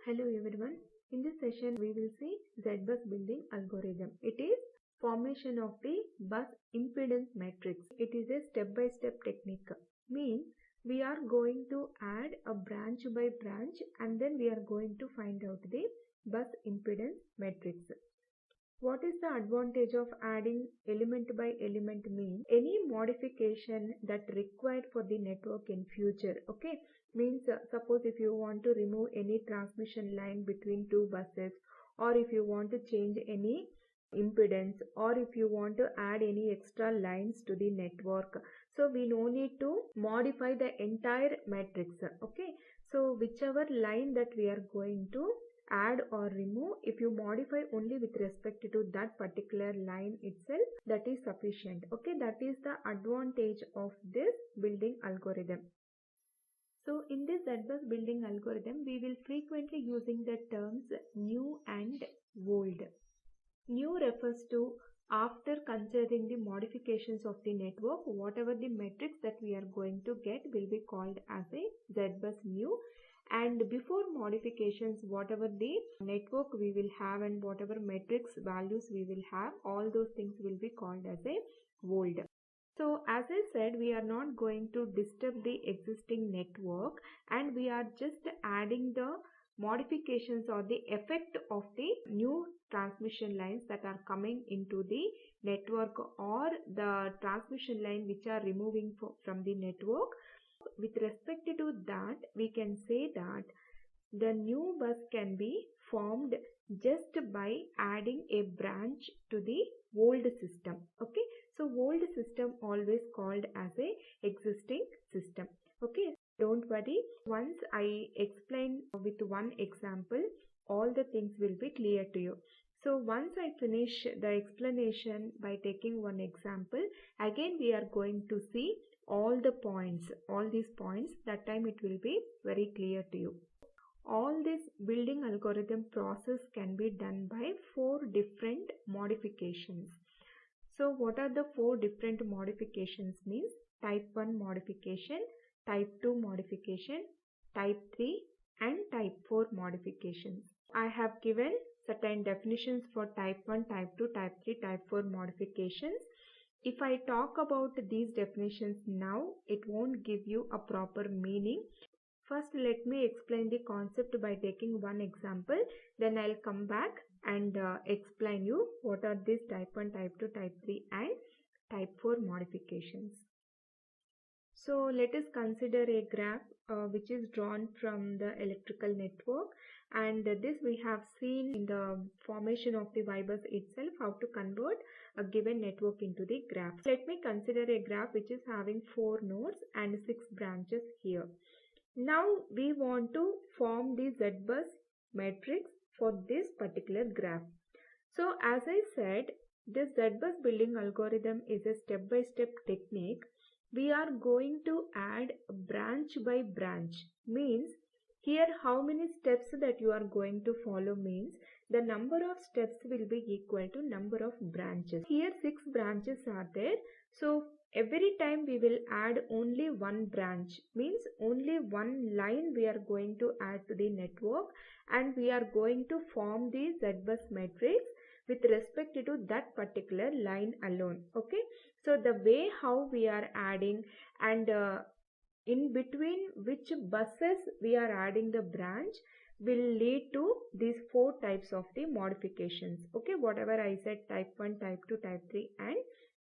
Hello everyone. In this session we will see Zbus building algorithm. It is formation of the bus impedance matrix. It is a step-by-step technique. Means we are going to add a branch by branch and then we are going to find out the bus impedance matrix. What is the advantage of adding element by element means any modification that required for the network in future. Okay, means suppose if you want to remove any transmission line between two buses, or if you want to change any impedance, or if you want to add any extra lines to the network, so we no need to modify the entire matrix. Okay, so whichever line that we are going to add or remove, if you modify only with respect to that particular line itself, that is sufficient. Okay, that is the advantage of this building algorithm. So in this Zbus building algorithm, we will frequently using the terms new and old. New refers to after considering the modifications of the network, whatever the metrics that we are going to get will be called as a Zbus new. And before modifications, whatever the network we will have and whatever metrics values we will have, all those things will be called as a old. So as I said, we are not going to disturb the existing network and we are just adding the modifications or the effect of the new transmission lines that are coming into the network or the transmission line which are removing from the network. With respect to that, we can say that the new bus can be formed just by adding a branch to the old system. Okay, so old system always called as a existing system. Okay, don't worry, once I explain with one example, all the things will be clear to you. So once I finish the explanation by taking one example, again we are going to see all the points, all these points, that time it will be very clear to you. All this building algorithm process can be done by 4 different modifications. So what are the 4 different modifications means? Type 1 modification, type 2 modification, type 3 and type 4 modifications. I have given certain definitions for type 1, type 2, type 3, type 4 modifications. If I talk about these definitions now, it won't give you a proper meaning. First, let me explain the concept by taking one example. Then I'll come back and explain you what are these type 1, type 2, type 3 and type 4 modifications. So let us consider a graph which is drawn from the electrical network, and this we have seen in the formation of the Y-bus itself, how to convert a given network into the graph. Let me consider a graph which is having 4 nodes and 6 branches here. Now we want to form the Zbus matrix for this particular graph. So as I said, this Zbus building algorithm is a step-by-step technique. We are going to add branch by branch, means here how many steps that you are going to follow means the number of steps will be equal to number of branches. Here 6 branches are there, so every time we will add only one branch, means only one line we are going to add to the network and we are going to form the Zbus matrix with respect to that particular line alone. Okay, so the way how we are adding and in between which buses we are adding the branch will lead to these 4 types of the modifications. Okay, whatever I said, type 1, type 2, type 3 and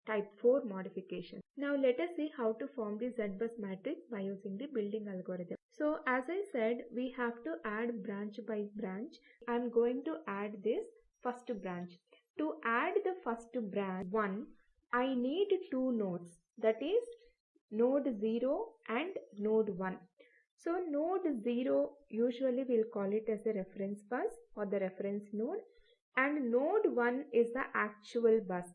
type 4 modification. Now let us see how to form the Zbus matrix by using the building algorithm. So as I said, we have to add branch by branch. I am going to add this first branch. To add the first branch 1, I need 2 nodes, that is node 0 and node 1. So node 0 usually we'll call it as a reference bus or the reference node, and node 1 is the actual bus.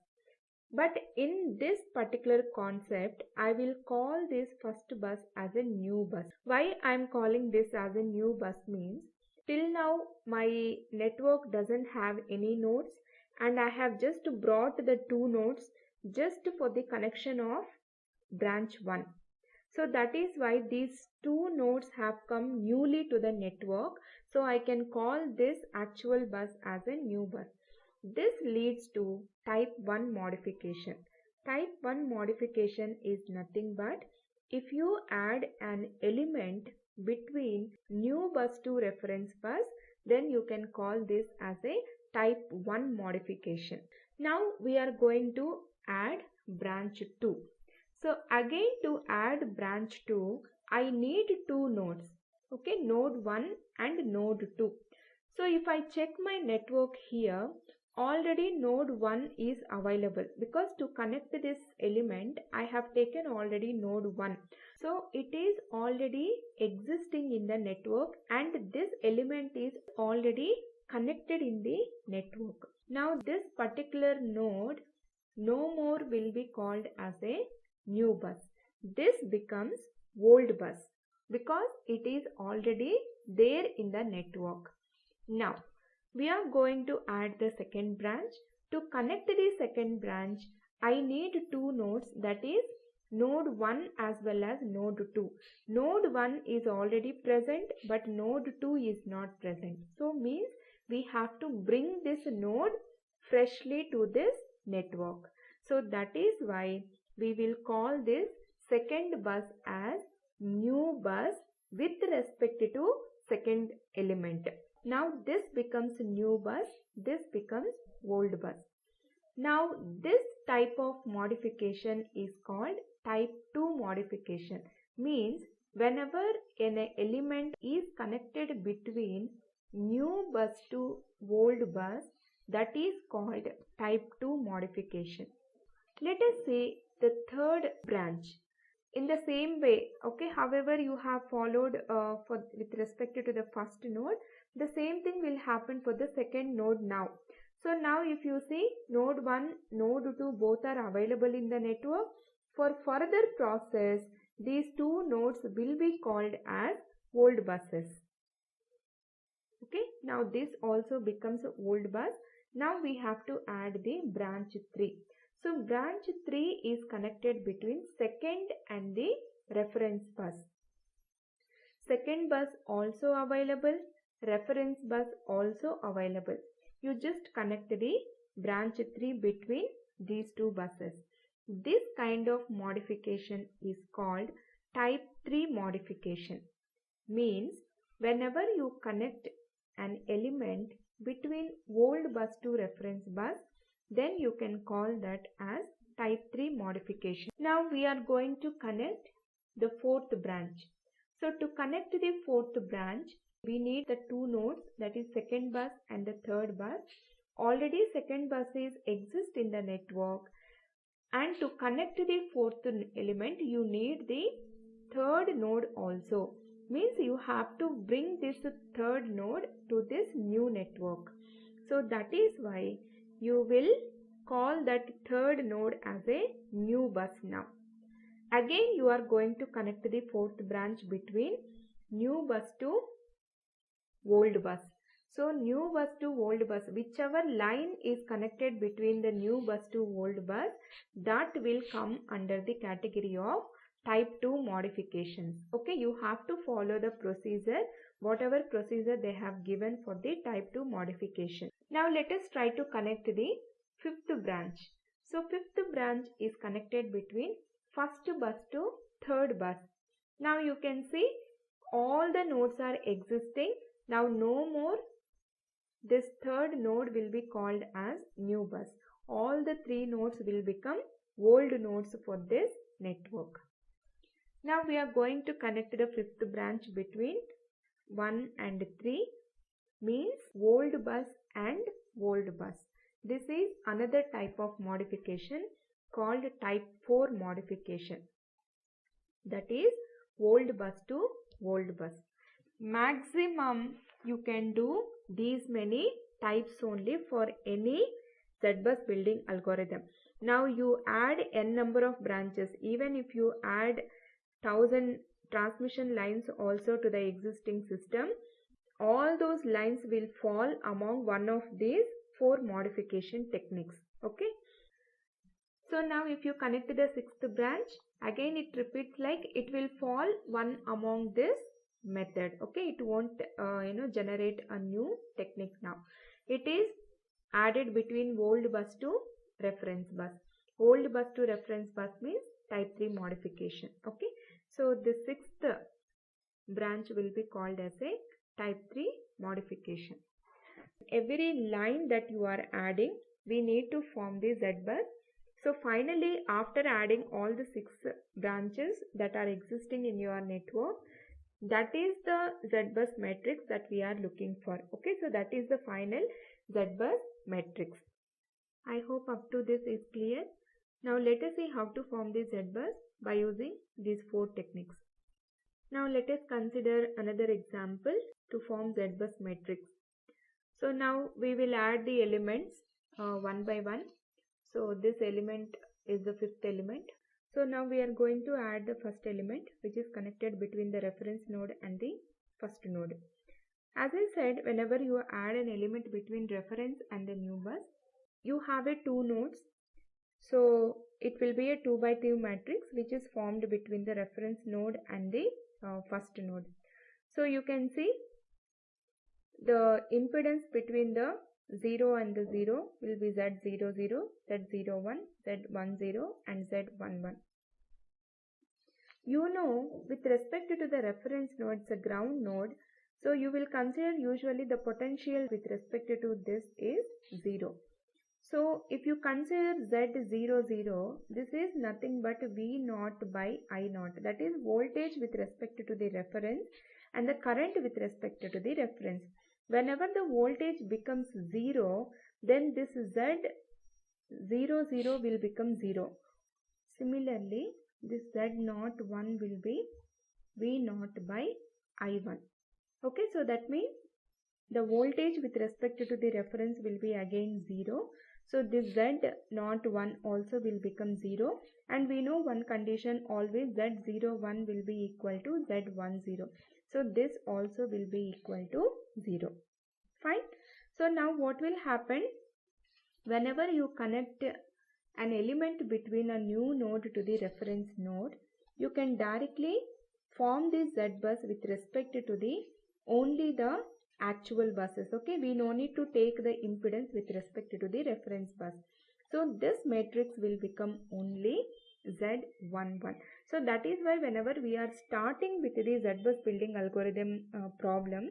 But in this particular concept, I will call this first bus as a new bus. Why I am calling this as a new bus means, till now my network doesn't have any nodes and I have just brought the 2 nodes just for the connection of branch 1. So that is why these two nodes have come newly to the network. So I can call this actual bus as a new bus. This leads to type 1 modification. Type 1 modification is nothing but if you add an element between new bus to reference bus, then you can call this as a type 1 modification. Now we are going to add branch 2. So again, to add branch 2, I need two nodes. Okay, node 1 and node 2. So if I check my network here, already node 1 is available because to connect this element, I have taken already node 1. So it is already existing in the network and this element is already connected in the network. Now this particular node no more will be called as a new bus. This becomes old bus because it is already there in the network. Now we are going to add the second branch. To connect the second branch, I need two nodes, that is node 1 as well as node 2. Node 1 is already present but node 2 is not present. So means we have to bring this node freshly to this network. So that is why we will call this second bus as new bus with respect to second element. Now this becomes new bus, this becomes old bus. Now this type of modification is called type 2 modification. Means whenever an element is connected between new bus to old bus, that is called type 2 modification. Let us say the third branch. In the same way, okay, however you have followed with respect to the first node, the same thing will happen for the second node now. So now if you see node 1, node 2 both are available in the network. For further process, these two nodes will be called as old buses. Okay, now this also becomes old bus. Now we have to add the branch 3. So branch 3 is connected between second and the reference bus. Second bus also available, reference bus also available. You just connect the branch 3 between these two buses. This kind of modification is called type 3 modification. Means whenever you connect an element between old bus to reference bus, then you can call that as type 3 modification. Now we are going to connect the fourth branch. So to connect the fourth branch, we need the two nodes, that is second bus and the third bus. Already second buses exist in the network, and to connect the fourth element, you need the third node also. Means you have to bring this third node to this new network. So that is why you will call that third node as a new bus now. Again you are going to connect the fourth branch between new bus to old bus. So new bus to old bus, whichever line is connected between the new bus to old bus, that will come under the category of type 2 modifications. Okay, you have to follow the procedure, whatever procedure they have given for the type 2 modification. Now let us try to connect the fifth branch. So fifth branch is connected between first bus to third bus. Now you can see all the nodes are existing. Now no more this third node will be called as new bus. All the three nodes will become old nodes for this network. Now we are going to connect the fifth branch between 1 and 3, means old bus and old bus. This is another type of modification called type 4 modification. That is old bus to old bus. Maximum you can do these many types only for any Zbus building algorithm. Now you add n number of branches. Even if you add 1000 transmission lines also to the existing system, all those lines will fall among one of these 4 modification techniques. Okay. So now if you connect the sixth branch, again it repeats, like it will fall one among this method. Okay, it won't generate a new technique now. It is added between old bus to reference bus. Old bus to reference bus means type 3 modification. Okay, so the sixth branch will be called as a type 3 modification. Every line that you are adding, we need to form the Z-bus. So finally, after adding all the 6 branches that are existing in your network, that is the Z-bus matrix that we are looking for. Okay, so that is the final Z-bus matrix. I hope up to this is clear. Now let us see how to form the Z-bus by using these 4 techniques. Now let us consider another example to form Z-bus matrix. So now we will add the elements one by one. So this element is the 5th element. So now we are going to add the first element, which is connected between the reference node and the first node. As I said, whenever you add an element between reference and the new bus, you have a 2 nodes. So it will be a 2 by 2 matrix which is formed between the reference node and the first node. So you can see the impedance between the 0 and the 0 will be Z00, Z01, Z10 and Z11. You know, with respect to the reference node, it's a ground node. So you will consider usually the potential with respect to this is 0. So if you consider Z00, this is nothing but V0 by I0. That is voltage with respect to the reference and the current with respect to the reference. Whenever the voltage becomes 0, then this Z00 will become 0. Similarly, this Z01 will be V0 by I1. Okay, so that means the voltage with respect to the reference will be again 0. So this Z01 also will become 0. And we know one condition, always Z01 will be equal to Z10. So this also will be equal to 0. Fine. So now what will happen? Whenever you connect an element between a new node to the reference node, you can directly form this Z-bus with respect to the only the actual buses. Okay, we no need to take the impedance with respect to the reference bus. So this matrix will become only Z11. So that is why whenever we are starting with the Z-bus building algorithm problem,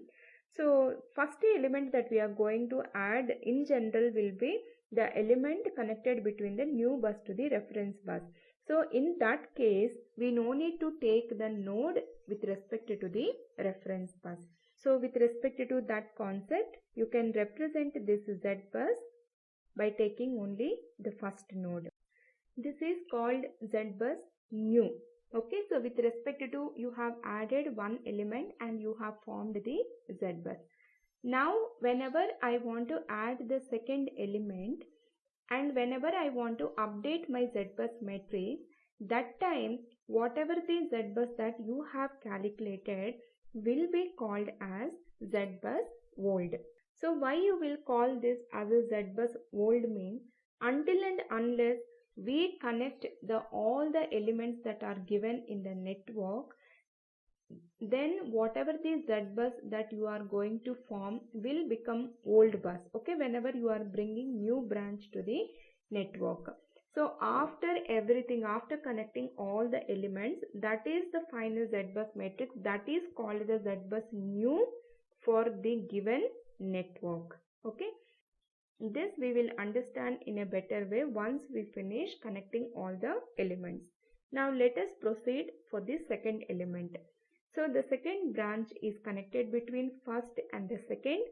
so first element that we are going to add in general will be the element connected between the new bus to the reference bus. So in that case, we no need to take the node with respect to the reference bus. So with respect to that concept, you can represent this Z-bus by taking only the first node. This is called Z-bus new. Okay, so with respect to, you have added one element and you have formed the Z-bus. Now whenever I want to add the second element and whenever I want to update my Z-bus matrix, that time whatever the Z-bus that you have calculated will be called as Z-bus old. So why you will call this as a Z-bus old means, until and unless we connect all the elements that are given in the network, then whatever the Z-bus that you are going to form will become old bus. Okay, whenever you are bringing new branch to the network. So after everything, after connecting all the elements, that is the final Z-bus matrix, that is called the Z-bus new for the given network. Okay, this we will understand in a better way once we finish connecting all the elements. Now let us proceed for the second element. So the second branch is connected between first and the second.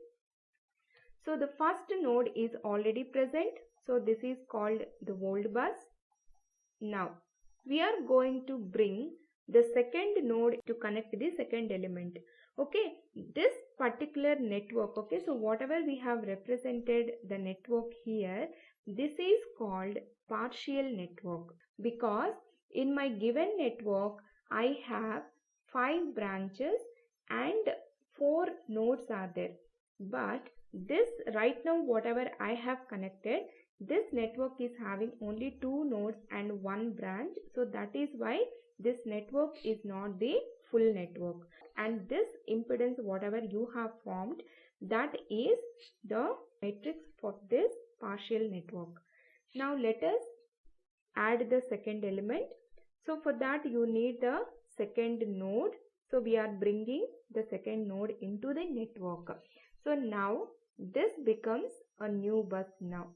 So the first node is already present. So this is called the old bus. Now we are going to bring the second node to connect the second element. Okay, this particular network, okay, so whatever we have represented the network here, this is called partial network, because in my given network I have 5 branches and 4 nodes are there. But this right now whatever I have connected, this network is having only 2 nodes and 1 branch. So that is why this network is not the full network. And this impedance whatever you have formed, that is the matrix for this partial network. Now let us add the second element. So for that you need the second node. So we are bringing the second node into the network. So now this becomes a new bus now.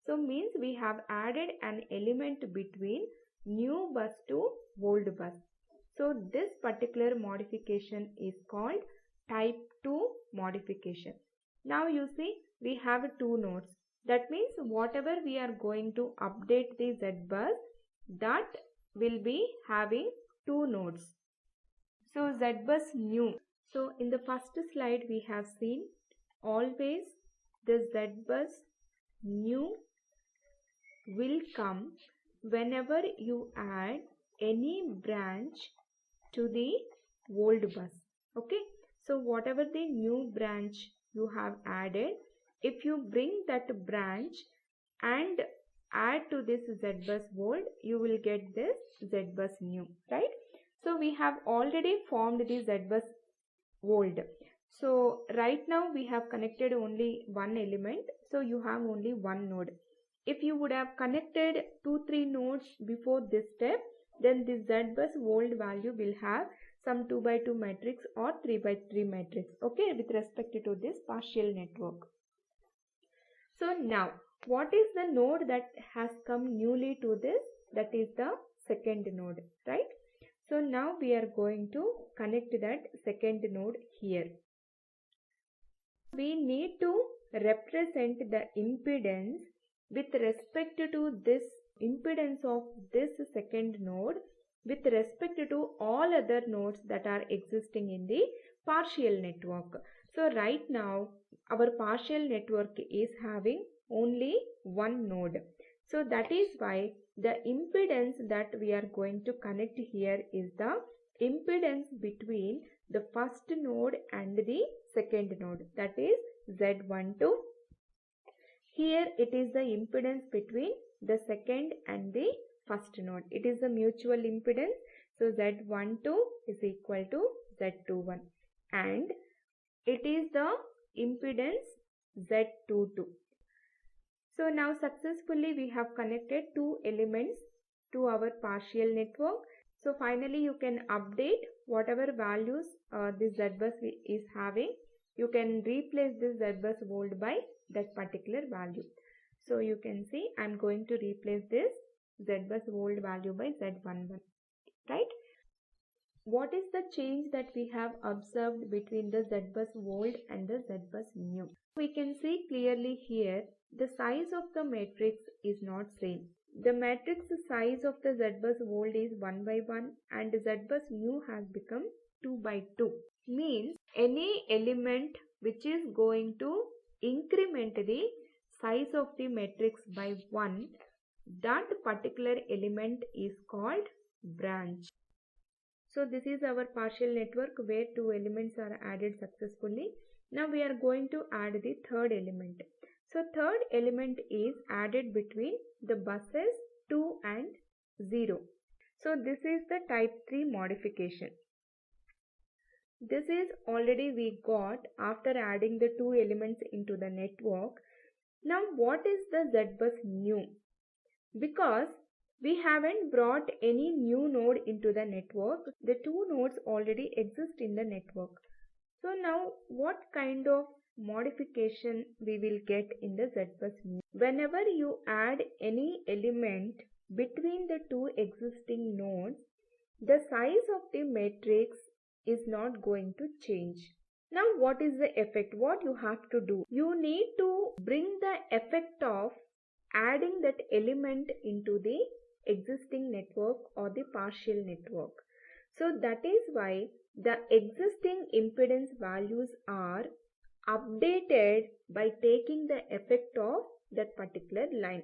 So means we have added an element between new bus to old bus. So this particular modification is called type 2 modification. Now you see we have 2 nodes. That means whatever we are going to update the Zbus, that will be having 2 nodes. So Zbus new. So in the first slide we have seen always the Zbus new will come whenever you add any branch to the old bus. Okay. So whatever the new branch you have added, if you bring that branch and add to this Zbus old, you will get this Zbus new, right? So we have already formed the Zbus old. So right now we have connected only one element. So you have only one node. If you would have connected 2-3 nodes before this step, then this Zbus old value will have some 2x2 matrix or 3x3 matrix, okay, with respect to this partial network. So now what is the node that has come newly to this? That is the second node, right? So now we are going to connect that second node here. We need to represent the impedance with respect to this impedance of this second node with respect to all other nodes that are existing in the partial network. So right now our partial network is having only one node. So that is why the impedance that we are going to connect here is the impedance between the first node and the second node, that is Z12. Here it is the impedance between the second and the first node. It is the mutual impedance. So Z12 is equal to Z21 and it is the impedance Z22. So now successfully we have connected 2 elements to our partial network. So finally you can update whatever values this Zbus is having. You can replace this Zbus old by that particular value. So you can see I am going to replace this Zbus old value by Z11, right? What is the change that we have observed between the Zbus old and the Zbus new? We can see clearly here the size of the matrix is not same. The matrix size of the Zbus old is 1/1 and Zbus new has become 2/2. Means any element which is going to increment the size of the matrix by 1, that particular element is called branch. So this is our partial network where 2 elements are added successfully. Now we are going to add the third element. So third element is added between the buses 2 and 0. So this is the type 3 modification. This is already we got after adding the 2 elements into the network. Now what is the Zbus new? Because we haven't brought any new node into the network, the 2 nodes already exist in the network. So now what kind of modification we will get in the Zbus new? Whenever you add any element between the 2 existing nodes, the size of the matrix is not going to change. Now what is the effect? What you have to do? You need to bring the effect of adding that element into the existing network or the partial network. So that is why the existing impedance values are updated by taking the effect of that particular line.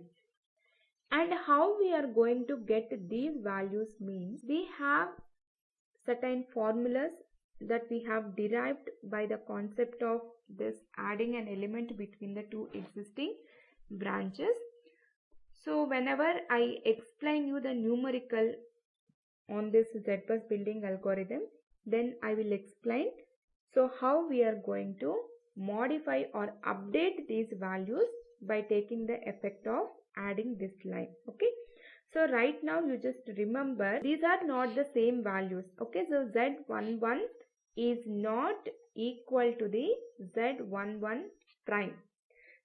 And how we are going to get these values means we have certain formulas that we have derived by the concept of this adding an element between the 2 existing branches. So whenever I explain you the numerical on this Zbus building algorithm, then I will explain so how we are going to modify or update these values by taking the effect of adding this line. Okay, so right now you just remember these are not the same values. Okay, so Z11 is not equal to the Z11 prime.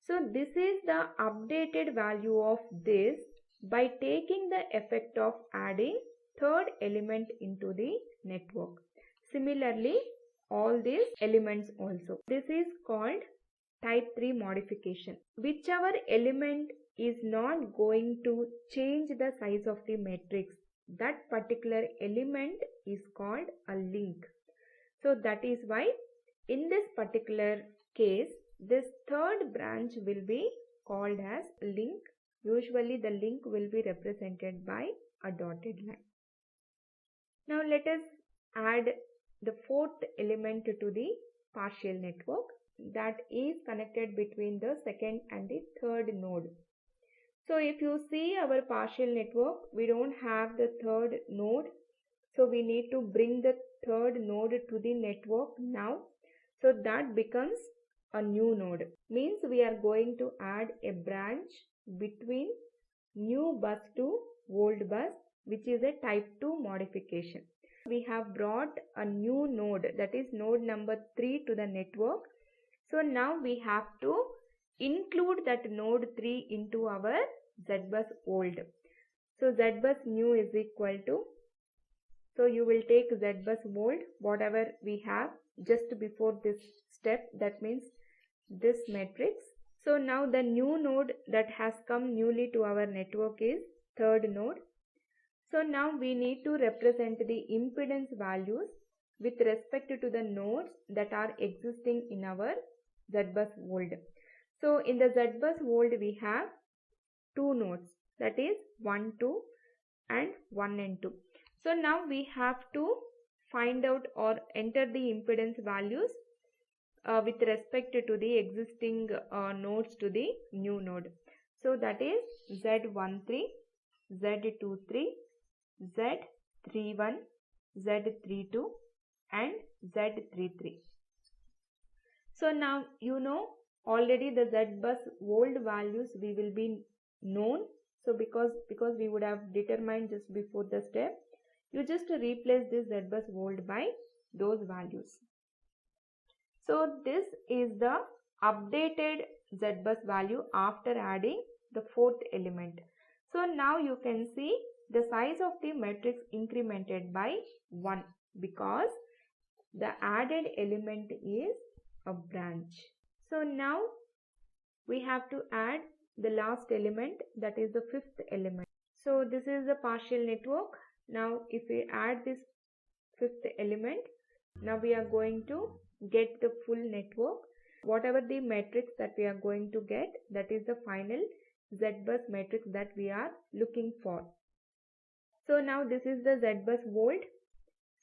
So this is the updated value of this by taking the effect of adding third element into the network. Similarly, all these elements also. This is called type 3 modification. Whichever element is not going to change the size of the matrix, that particular element is called a link. So that is why in this particular case, this third branch will be called as link. Usually the link will be represented by a dotted line. Now let us add the fourth element to the partial network that is connected between the second and the third node. So if you see our partial network, we don't have the third node. So we need to bring the third node to the network now. So that becomes a new node. Means we are going to add a branch between new bus to old bus, which is a type 2 modification. We have brought a new node, that is node number 3 to the network. So now we have to include that node 3 into our Zbus old. So Zbus new is equal to, so you will take Zbus old, whatever we have just before this step, that means this matrix. So now the new node that has come newly to our network is third node. So now we need to represent the impedance values with respect to the nodes that are existing in our Zbus old. So in the Zbus old we have two nodes, that is 1, 2 and 1 and 2. So now we have to find out or enter the impedance values with respect to the existing nodes to the new node. So that is Z13, Z23, Z31, Z32 and Z33. So now you know already the Zbus old values we will be known. So because we would have determined just before the step, you just replace this Zbus old by those values. So this is the updated Zbus value after adding the fourth element. So now you can see the size of the matrix incremented by 1 because the added element is a branch. So now we have to add the last element, that is the fifth element. So this is the partial network. Now if we add this fifth element, now we are going to get the full network. Whatever the matrix that we are going to get, that is the final Zbus matrix that we are looking for. So now this is the Zbus old.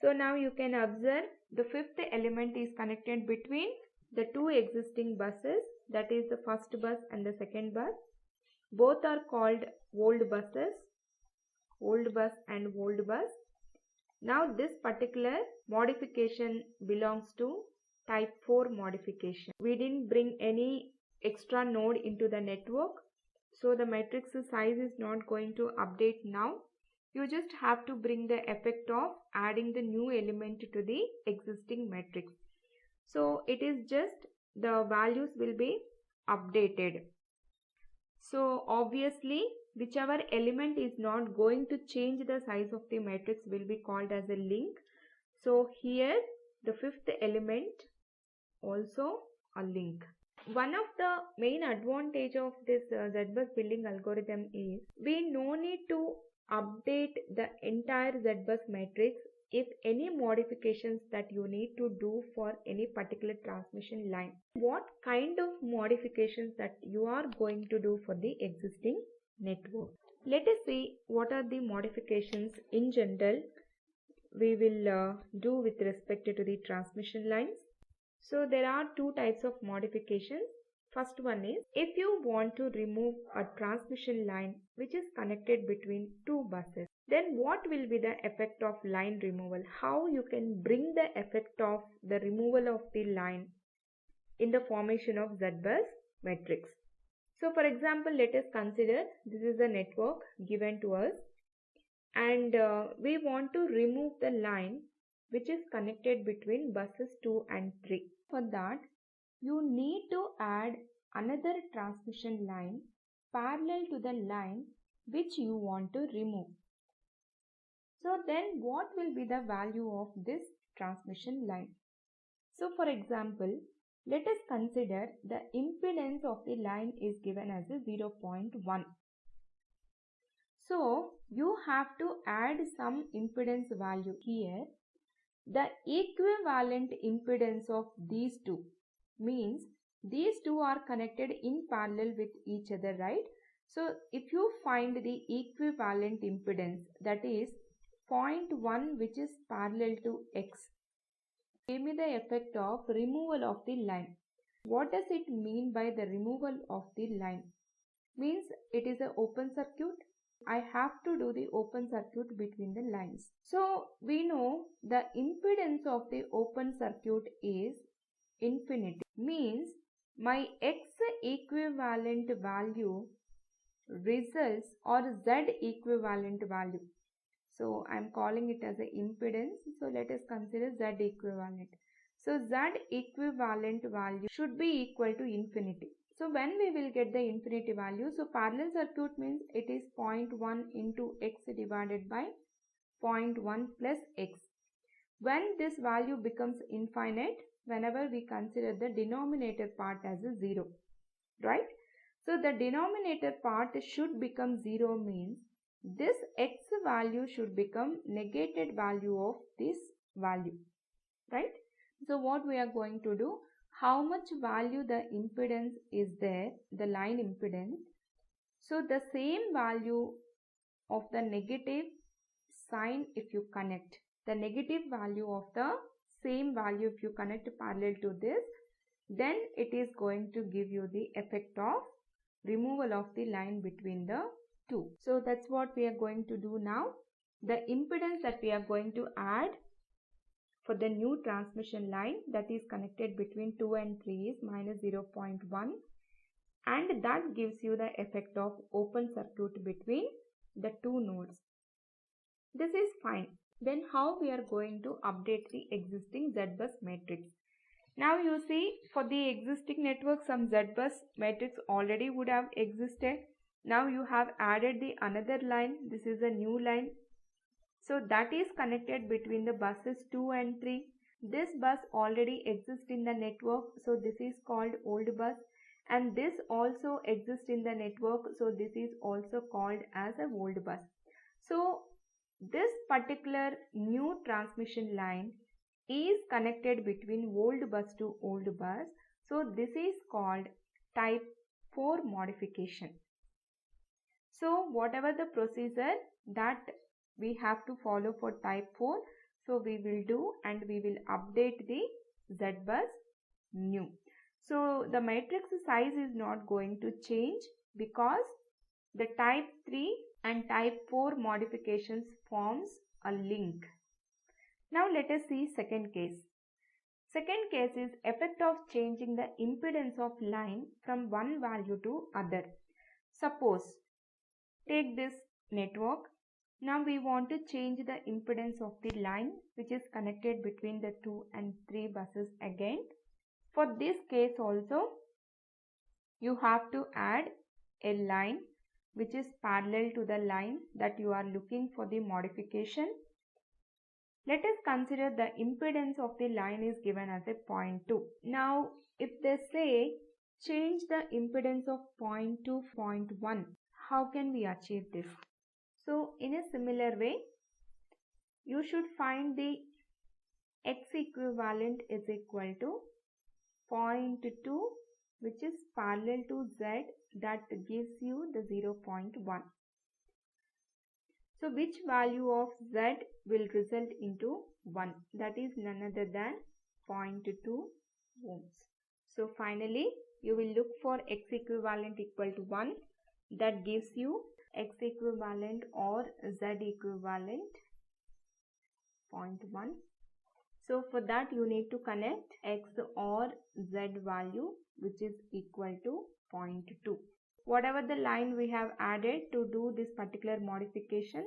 So now you can observe the fifth element is connected between the two existing buses, that is the first bus and the second bus. Both are called old buses, old bus and old bus. Now this particular modification belongs to type 4 modification. We didn't bring any extra node into the network, so the matrix size is not going to update now. You just have to bring the effect of adding the new element to the existing matrix. So it is just the values will be updated. So obviously whichever element is not going to change the size of the matrix will be called as a link. So here the fifth element also a link. One of the main advantage of this Zbus building algorithm is we no need to update the entire Zbus matrix if any modifications that you need to do for any particular transmission line. What kind of modifications that you are going to do for the existing network? Let us see what are the modifications in general we will do with respect to the transmission lines. So there are two types of modifications. First one is, if you want to remove a transmission line which is connected between two buses, then what will be the effect of line removal? How you can bring the effect of the removal of the line in the formation of Zbus matrix. So for example, let us consider this is a network given to us, and we want to remove the line which is connected between buses 2 and 3. For that, you need to add another transmission line parallel to the line which you want to remove. So then what will be the value of this transmission line? So for example, let us consider the impedance of the line is given as a 0.1. So you have to add some impedance value here. The equivalent impedance of these two means these two are connected in parallel with each other, right? So if you find the equivalent impedance, that is 0.1 which is parallel to X, give me the effect of removal of the line. What does it mean by the removal of the line? Means it is an open circuit. I have to do the open circuit between the lines. So we know the impedance of the open circuit is infinity. Means my X equivalent value results or Z equivalent value. So I am calling it as an impedance. So let us consider Z equivalent. So Z equivalent value should be equal to infinity. So when we will get the infinity value, so parallel circuit means it is 0.1 into X divided by 0.1 plus X. When this value becomes infinite, whenever we consider the denominator part as a 0, right? So the denominator part should become 0 means this X value should become negated value of this value, right? So what we are going to do, how much value the impedance is there, the line impedance. So the same value of the negative sign if you connect, the negative value of the same value if you connect parallel to this, then it is going to give you the effect of removal of the line between the two. So that's what we are going to do now. The impedance that we are going to add for the new transmission line that is connected between 2 and 3 is minus 0.1, and that gives you the effect of open circuit between the two nodes. This is fine. Then how we are going to update the existing Zbus matrix? Now you see, for the existing network some Zbus matrix already would have existed. Now you have added the another line. This is a new line. So that is connected between the buses 2 and 3. This bus already exists in the network, so this is called old bus, and this also exists in the network, so this is also called as a old bus. So this particular new transmission line is connected between old bus to old bus, so this is called type 4 modification. So whatever the procedure that we have to follow for type 4, so we will do, and we will update the Zbus new. So the matrix size is not going to change because the type 3 and type 4 modifications forms a link. Now let us see second case. Second case is effect of changing the impedance of line from one value to other. Suppose take this network. Now we want to change the impedance of the line which is connected between the 2 and 3 buses again. For this case also, you have to add a line which is parallel to the line that you are looking for the modification. Let us consider the impedance of the line is given as a 0.2. Now if they say change the impedance of 0.2 to 0.1, how can we achieve this? So in a similar way, you should find the X equivalent is equal to 0.2 which is parallel to Z, that gives you the 0.1. So which value of Z will result into 1? That is none other than 0.2 ohms. So finally you will look for x equivalent equal to 1. That gives you x equivalent or z equivalent 0.1. So for that you need to connect x or z value which is equal to 0.2. Whatever the line we have added to do this particular modification,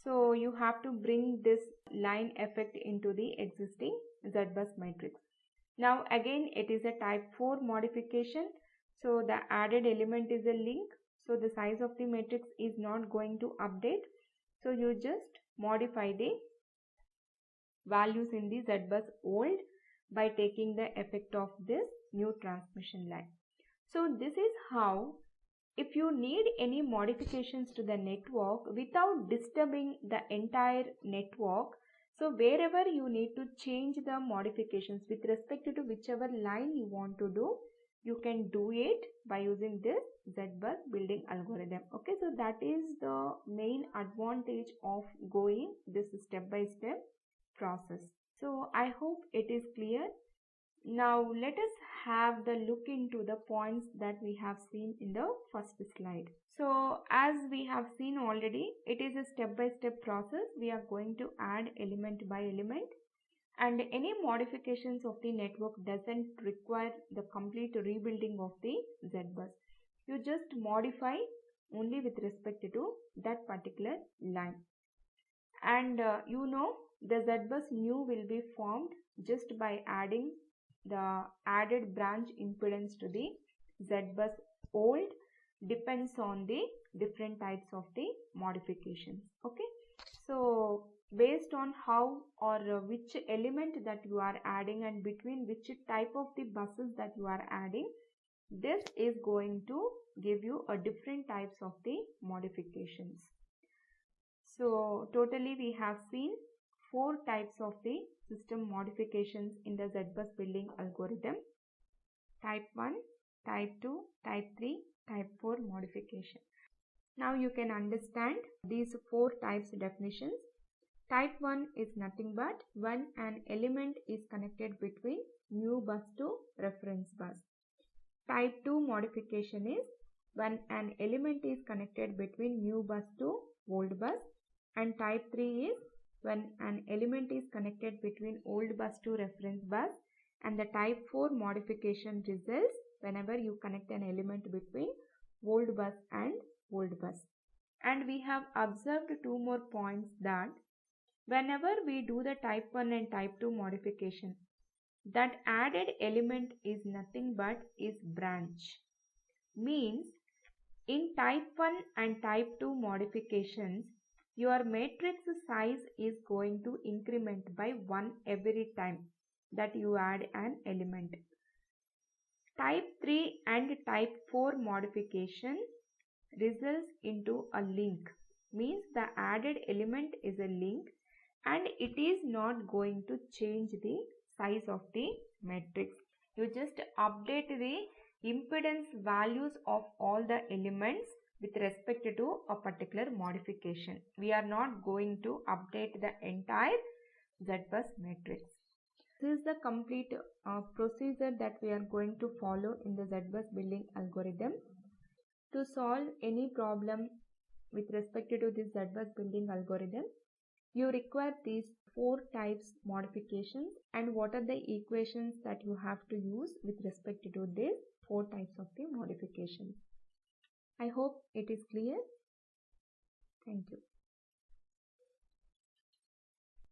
so you have to bring this line effect into the existing Zbus matrix. Now again it is a type 4 modification, so the added element is a link, so the size of the matrix is not going to update. So you just modify the values in the Zbus old by taking the effect of this new transmission line. So this is how, if you need any modifications to the network without disturbing the entire network, so wherever you need to change the modifications with respect to whichever line you want to do, you can do it by using this Zbus building algorithm. Okay, so that is the main advantage of going this step-by-step process. So I hope it is clear. Now let us have the look into the points that we have seen in the first slide. So as we have seen already, it is a step-by-step process. We are going to add element by element, and any modifications of the network doesn't require the complete rebuilding of the Zbus. You just modify only with respect to that particular line. And the Zbus new will be formed just by adding the added branch impedance to the Zbus old, depends on the different types of the modifications. Okay, so based on how or which element that you are adding and between which type of the buses that you are adding, this is going to give you a different types of the modifications. So totally we have seen 4 types of the system modifications in the Zbus building algorithm: type 1, type 2, type 3, type 4 modification. Now you can understand these 4 types definitions. Type 1 is nothing but when an element is connected between new bus to reference bus. Type 2 modification is when an element is connected between new bus to old bus. And type 3 is when an element is connected between old bus to reference bus. And the type 4 modification results whenever you connect an element between old bus and old bus. And we have observed 2 more points, that whenever we do the type 1 and type 2 modification, that added element is nothing but is branch. Means in type 1 and type 2 modifications, your matrix size is going to increment by 1 every time that you add an element. Type 3 and type 4 modification results into a link. Means the added element is a link and it is not going to change the size of the matrix. You just update the impedance values of all the elements with respect to a particular modification. We are not going to update the entire Zbus matrix. This is the complete procedure that we are going to follow in the Zbus building algorithm. To solve any problem with respect to this Zbus building algorithm, you require these 4 types modifications, and what are the equations that you have to use with respect to these 4 types of the modifications. I hope it is clear. Thank you.